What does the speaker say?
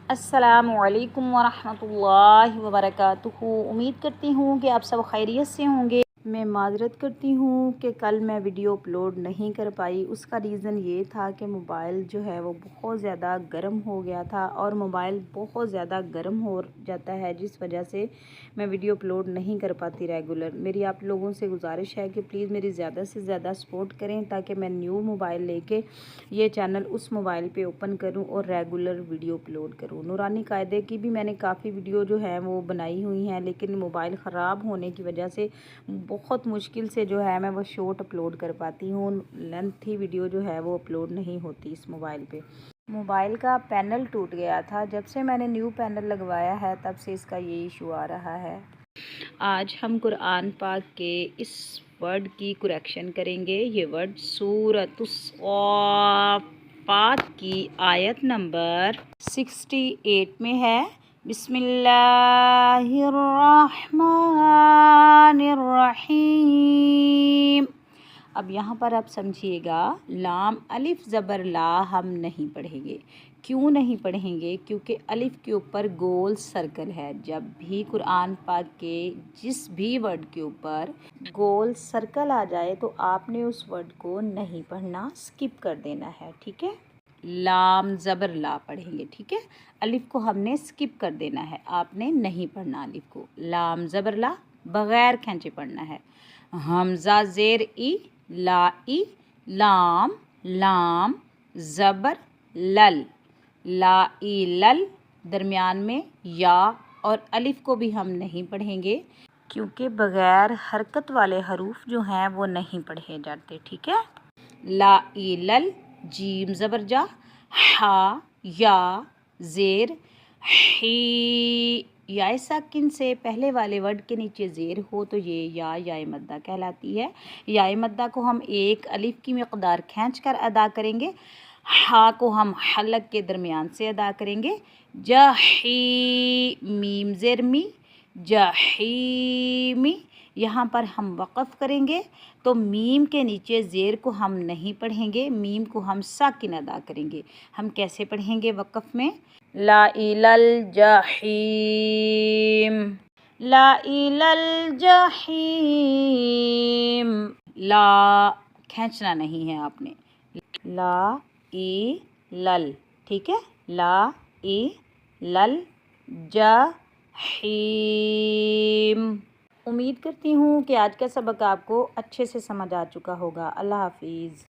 अस्सलामुअलैकुम वरहमतुल्लाहि वबरकातुहू। उम्मीद करती हूँ कि आप सब खैरियत से होंगे। मैं माज़रत करती हूँ कि कल मैं वीडियो अपलोड नहीं कर पाई। उसका रीज़न ये था कि मोबाइल जो है वो बहुत ज़्यादा गर्म हो गया था, और मोबाइल बहुत ज़्यादा गर्म हो जाता है जिस वजह से मैं वीडियो अपलोड नहीं कर पाती रेगुलर। मेरी आप लोगों से गुजारिश है कि प्लीज़ मेरी ज़्यादा से ज़्यादा सपोर्ट करें ताकि मैं न्यू मोबाइल लेके ये चैनल उस मोबाइल पे ओपन करूं और रेगुलर वीडियो अपलोड करूं। नूरानी कायदे की भी मैंने काफ़ी वीडियो जो है वो बनाई हुई हैं, लेकिन मोबाइल ख़राब होने की वजह से बहुत मुश्किल से जो है मैं वो शॉर्ट अपलोड कर पाती हूँ। लेंथी वीडियो जो है वो अपलोड नहीं होती इस मोबाइल पे। मोबाइल का पैनल टूट गया था। जब से मैंने न्यू पैनल लगवाया है तब से इसका ये इशू आ रहा है। आज हम कुरान पाक के इस वर्ड की करेक्शन करेंगे। ये वर्ड सूरतुस सॉफ़ात की आयत नंबर 68 में है। बिस्मिल्लाहिर्रहमानिर्रहीम। अब यहाँ पर आप समझिएगा, लाम अलिफ ज़बर ला हम नहीं पढ़ेंगे। क्यों नहीं पढ़ेंगे? क्योंकि अलिफ के ऊपर गोल सर्कल है। जब भी कुरान पाक के जिस भी वर्ड के ऊपर गोल सर्कल आ जाए तो आपने उस वर्ड को नहीं पढ़ना, स्किप कर देना है, ठीक है। लाम ज़बर ला पढ़ेंगे, ठीक है। अलिफ को हमने स्किप कर देना है, आपने नहीं पढ़ना अलिफ को। लाम ज़बर ला बग़ैर खींचे पढ़ना है। हमज़ा ज़ेर ई ला ई लाम लाम ज़बर लल ला ई लल, दरमियान में या और अलिफ को भी हम नहीं पढ़ेंगे क्योंकि बग़ैर हरकत वाले हरूफ जो हैं वो नहीं पढ़े जाते, ठीक है। ला ई लल जीम ज़बर जा हा या ज़ेर ही। या साकिन से पहले वाले वर्ड के नीचे ज़ेर हो तो ये या मद्दा कहलाती है। या मद्दा को हम एक अलिफ की मिक़दार खींच कर अदा करेंगे। हा को हम हलक के दरमियान से अदा करेंगे। जही मीम ज़ेर मी जहीमी। यहाँ पर हम वक़फ़ करेंगे तो मीम के नीचे ज़ेर को हम नहीं पढ़ेंगे, मीम को हम साकिन अदा करेंगे। हम कैसे पढ़ेंगे वक़फ़ में? ला इलल जहीम ला इलल जहीम। ला खींचना नहीं है आपने। ला ई लल, ठीक है। ला ई लल जहीम। उम्मीद करती हूँ कि आज का सबक आपको अच्छे से समझ आ चुका होगा। अल्लाह हाफिज़।